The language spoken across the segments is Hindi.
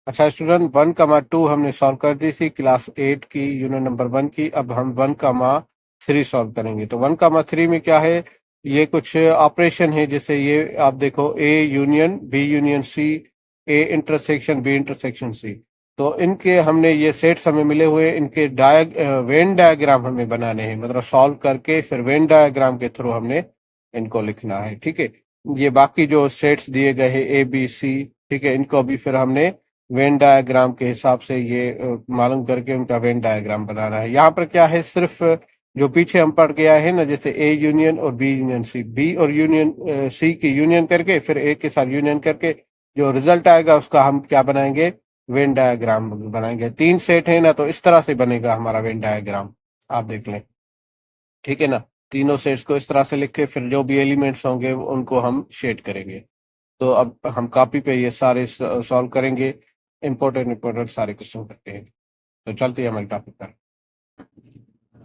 अच्छा स्टूडेंट, 1,2 हमने सॉल्व कर दी थी क्लास 8 की यूनिट नंबर 1 की। अब हम 1,3 सॉल्व करेंगे। तो 1,3 में क्या है, ये कुछ ऑपरेशन है। जैसे ये आप देखो, A union B union C, A intersection B intersection C. तो इनके हमने ये सेट्स हमें मिले हुए हैं, इनके वेन डायग्राम हमें बनाने हैं, मतलब सॉल्व करके फिर वेन डायग्राम के थ्रू हमने इनको लिखना है। ठीक है, ये बाकी जो सेट्स दिए गए हैं ए बी सी, ठीक है, इनको भी फिर हमने वेन डायग्राम के हिसाब से ये मालूम करके उनका वेन डायग्राम बनाना है। यहाँ पर क्या है, सिर्फ जो पीछे हम पढ़ के आए हैं ना, जैसे ए यूनियन और बी यूनियन सी, बी और यूनियन सी की यूनियन करके फिर ए के साथ यूनियन करके जो रिजल्ट आएगा उसका हम क्या बनाएंगे, वेन डायग्राम बनाएंगे। 3 सेट है ना, तो इस तरह से बनेगा हमारा वेन डायग्राम। आप देख लें, ठीक है ना। तीनों सेट्स को इस तरह से लिखे, फिर जो भी एलिमेंट्स होंगे उनको हम शेड करेंगे। तो अब हम कॉपी पे ये सारे सॉल्व करेंगे, इम्पोर्टेंट सारे क्वेश्चन करते हैं। तो चलते हैं हमारे टॉपिक पर।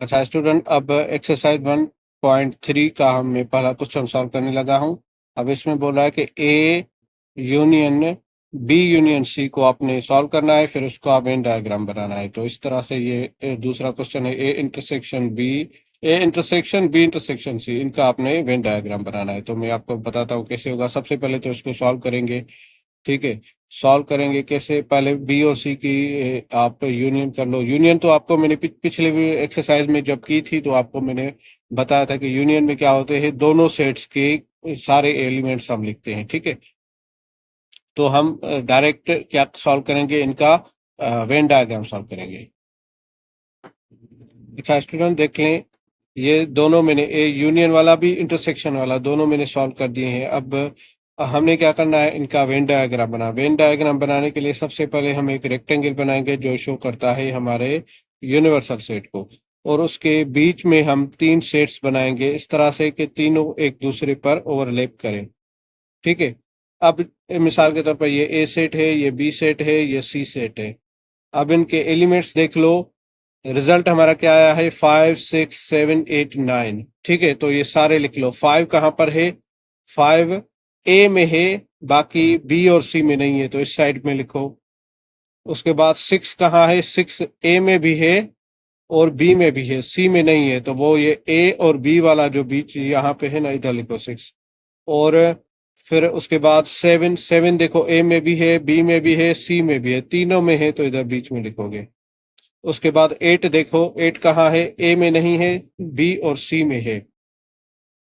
अच्छा स्टूडेंट, अब एक्सरसाइज 1.3 का हमने पहला क्वेश्चन सॉल्व करने लगा हूँ। अब इसमें बोला है कि A union B union C को आपने सॉल्व करना है, फिर उसको आप वेन डायग्राम बनाना है। तो इस तरह से ये दूसरा क्वेश्चन है, A intersection B intersection C, इनका आपने वेन डायग्राम बनाना है। तो मैं आपको बताता हूँ कैसे होगा। सबसे पहले तो इसको सॉल्व करेंगे, ठीक है। सॉल्व करेंगे कैसे, पहले बी और सी की आप यूनियन कर लो। यूनियन तो आपको मैंने पिछले एक्सरसाइज में जब की थी तो आपको मैंने बताया था कि यूनियन में क्या होते हैं, दोनों सेट्स के सारे एलिमेंट्स हम लिखते हैं, ठीक है। तो हम डायरेक्ट क्या सॉल्व करेंगे, इनका वेन डायग्राम सॉल्व करेंगे। अच्छा स्टूडेंट देख लें, ये दोनों मैंने ए यूनियन वाला भी इंटरसेक्शन वाला दोनों मैंने सॉल्व कर दिए हैं। अब हमने क्या करना है, इनका वेन डायग्राम बना। वेन डायग्राम बनाने के लिए सबसे पहले हम एक रेक्टेंगल बनाएंगे जो शो करता है हमारे यूनिवर्सल सेट को, और उसके बीच में हम 3 सेट्स बनाएंगे इस तरह से कि तीनों एक दूसरे पर ओवरलैप करें, ठीक है। अब मिसाल के तौर पर ये ए सेट है, ये बी सेट है, ये सी सेट है। अब इनके एलिमेंट्स देख लो, रिजल्ट हमारा क्या आया है, 5 6 7 8 9, ठीक है। तो ये सारे लिख लो। 5 कहाँ पर है, 5 ए में है, बाकी बी और सी में नहीं है, तो इस साइड में लिखो। उसके बाद 6 कहाँ है, 6 ए में भी है और बी में भी है, सी में नहीं है, तो वो ये ए और बी वाला जो बीच यहाँ पे है ना, इधर लिखो 6। और फिर उसके बाद 7, 7 देखो ए में भी है, बी में भी है, सी में भी है, तीनों में है, तो इधर बीच में लिखोगे। उसके बाद 8 देखो, 8 कहाँ है, ए में नहीं है, बी और सी में है,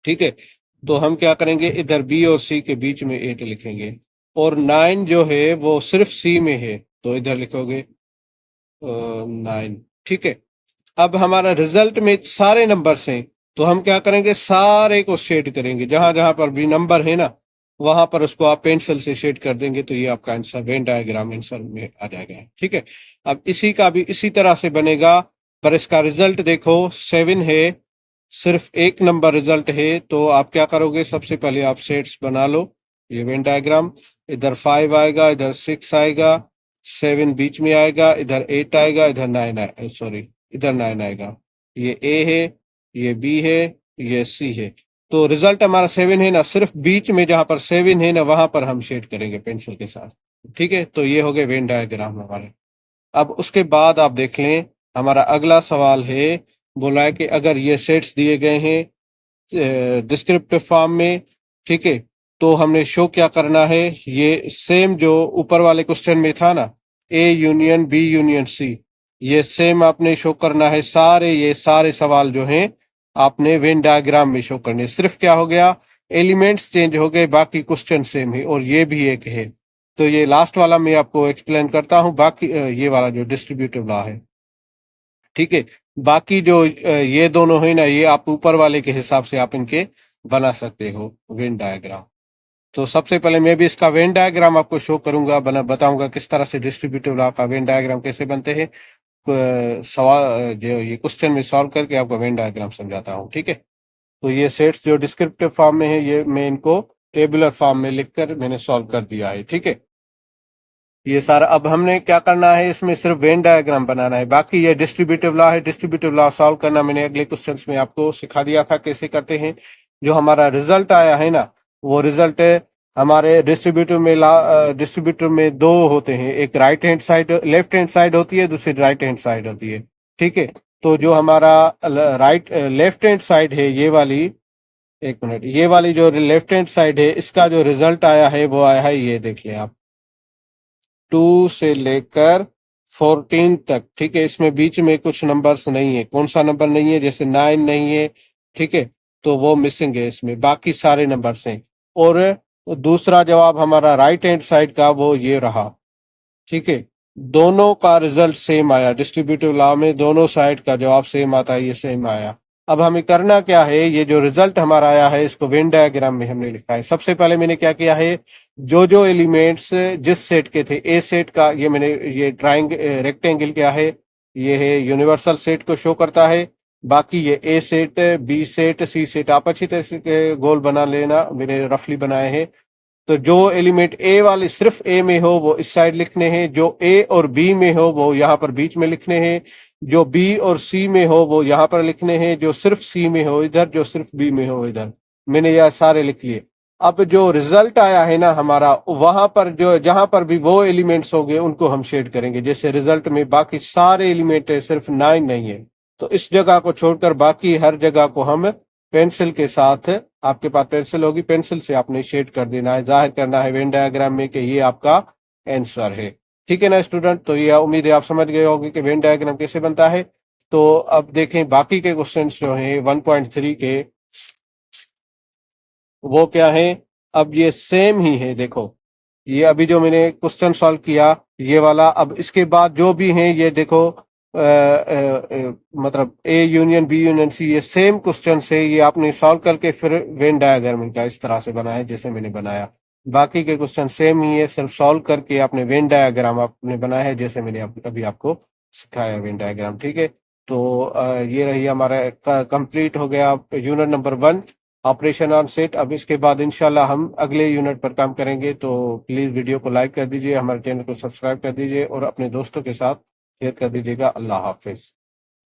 ठीक है। तो हम क्या करेंगे, इधर बी और सी के बीच में 8 लिखेंगे। और 9 जो है वो सिर्फ सी में है, तो इधर लिखोगे 9, ठीक है। अब हमारा रिजल्ट में सारे नंबर्स हैं, तो हम क्या करेंगे, सारे को शेड करेंगे। जहां जहां पर भी नंबर है ना, वहां पर उसको आप पेंसिल से शेड कर देंगे, तो ये आपका आंसर वेन डायग्राम आंसर में आ जाएगा, ठीक है। अब इसी का भी इसी तरह से बनेगा, पर इसका रिजल्ट देखो 7 है, सिर्फ एक नंबर रिजल्ट है। तो आप क्या करोगे, सबसे पहले आप सेट्स बना लो, ये वेन डायग्राम। इधर 5 आएगा, इधर 6 आएगा, 7 बीच में आएगा, इधर 8 आएगा, इधर 9 आएगा, सॉरी इधर 9 आएगा। ये ए है, ये बी है, ये सी है। तो रिजल्ट हमारा 7 है ना, सिर्फ बीच में जहां पर 7 है ना, वहां पर हम शेड करेंगे पेंसिल के साथ, ठीक है। तो ये हो गए वेन डायग्राम हमारे। अब उसके बाद आप देख लें, हमारा अगला सवाल है, बोला है कि अगर ये सेट्स दिए गए हैं डिस्क्रिप्टिव फॉर्म में, ठीक है, तो हमने शो क्या करना है, ये सेम जो ऊपर वाले क्वेश्चन में था ना, A union B union C, ये सेम आपने शो करना है। ये सारे सवाल जो हैं आपने वेन डायग्राम में शो करने। सिर्फ क्या हो गया, एलिमेंट्स चेंज हो गए, बाकी क्वेश्चन सेम है, और ये भी एक है। तो ये लास्ट वाला मैं आपको एक्सप्लेन करता हूँ, बाकी ये वाला जो डिस्ट्रीब्यूटिव लॉ है, ठीक है। बाकी जो ये दोनों है ना, ये आप ऊपर वाले के हिसाब से आप इनके बना सकते हो वेन डायग्राम। तो सबसे पहले मैं भी इसका वेन डायग्राम आपको शो करूंगा, बताऊंगा किस तरह से डिस्ट्रीब्यूटिव लॉ का वेन डायग्राम कैसे बनते हैं। सवाल जो ये क्वेश्चन में सॉल्व करके आपको वेन डायग्राम समझाता हूँ, ठीक है। तो ये सेट्स जो डिस्क्रिप्टिव फॉर्म में है, ये मैं इनको टेबुलर फॉर्म में लिखकर मैंने सॉल्व कर दिया है, ठीक है। ये सारा अब हमने क्या करना है, इसमें सिर्फ वेन डायग्राम बनाना है। बाकी ये डिस्ट्रीब्यूटिव लॉ है, डिस्ट्रीब्यूटिव लॉ सॉल्व करना मैंने अगले क्वेश्चंस में आपको सिखा दिया था कैसे करते हैं। जो हमारा रिजल्ट आया है ना, वो रिजल्ट हमारे डिस्ट्रीब्यूटर में दो होते हैं, एक right hand side left hand side होती है, दूसरी राइट हैंड साइड होती है। ठीक है, तो जो हमारा राइट लेफ्ट हैंड साइड है ये वाली, एक मिनट, ये वाली जो लेफ्ट हैंड साइड है इसका जो रिजल्ट आया है वो आया है, ये देखिए आप, 2 से लेकर 14 तक। ठीक है, इसमें बीच में कुछ नंबर्स नहीं है। कौन सा नंबर नहीं है? जैसे 9 नहीं है, ठीक है, तो वो मिसिंग है इसमें, बाकी सारे नंबर्स हैं। और दूसरा जवाब हमारा राइट हैंड साइड का वो ये रहा। ठीक है, दोनों का रिजल्ट सेम आया, डिस्ट्रीब्यूटिव लॉ में दोनों साइड का जवाब सेम आता है, ये सेम आया। अब हमें करना क्या है, ये जो रिजल्ट हमारा आया है इसको वेन डायग्राम में हमने लिखा है। सबसे पहले मैंने क्या किया है, जो एलिमेंट्स जिस सेट के थे, ए सेट का ये मैंने ये रेक्टेंगल क्या है, ये है यूनिवर्सल सेट को शो करता है। बाकी ये ए सेट, बी सेट, सी सेट आप अच्छी तरह से गोल बना लेना, मैंने रफली बनाए हैं। तो जो एलिमेंट ए वाले सिर्फ ए में हो वो इस साइड लिखने हैं, जो ए और बी में हो वो यहाँ पर बीच में लिखने हैं, जो बी और सी में हो वो यहाँ पर लिखने हैं, जो सिर्फ सी में हो इधर, जो सिर्फ बी में हो इधर। मैंने यह सारे लिख लिए। अब जो रिजल्ट आया है ना हमारा, वहां पर जो जहां पर भी वो एलिमेंट्स होंगे उनको हम शेड करेंगे। जैसे रिजल्ट में बाकी सारे एलिमेंट है, सिर्फ 9 नहीं है, तो इस जगह को छोड़कर बाकी हर जगह को हम पेंसिल के साथ, आपके पास पेंसिल होगी, पेंसिल से आपने शेड कर देना है, जाहिर करना है वेन डायग्राम में कि ये आपका आंसर है। ठीक है ना स्टूडेंट, तो ये उम्मीद है आप समझ गए होंगे कि वेन डायग्राम कैसे बनता है। तो अब देखें बाकी के क्वेश्चंस जो हैं 1.3 के, वो क्या है। अब ये सेम ही है, देखो ये अभी जो मैंने क्वेश्चन सॉल्व किया ये वाला, अब इसके बाद जो भी है ये देखो, मतलब A union B union C, ये सेम क्वेश्चन है, ये आपने सॉल्व करके फिर वेन डायग्राम का इस तरह से बनाया जैसे मैंने बनाया। बाकी के क्वेश्चन सेम ही है, सिर्फ सॉल्व करके आपने वेन डायग्राम आपने बनाया है जैसे मैंने अभी आपको सिखाया वेन डायग्राम। ठीक है, तो ये रही हमारा कंप्लीट हो गया unit number 1, operation on set. अब इसके बाद इंशाल्लाह हम अगले यूनिट पर काम करेंगे। तो प्लीज वीडियो को लाइक कर दीजिए, हमारे चैनल को सब्सक्राइब कर दीजिए और अपने दोस्तों के साथ शेयर कर दीजिएगा। अल्लाह हाफिज।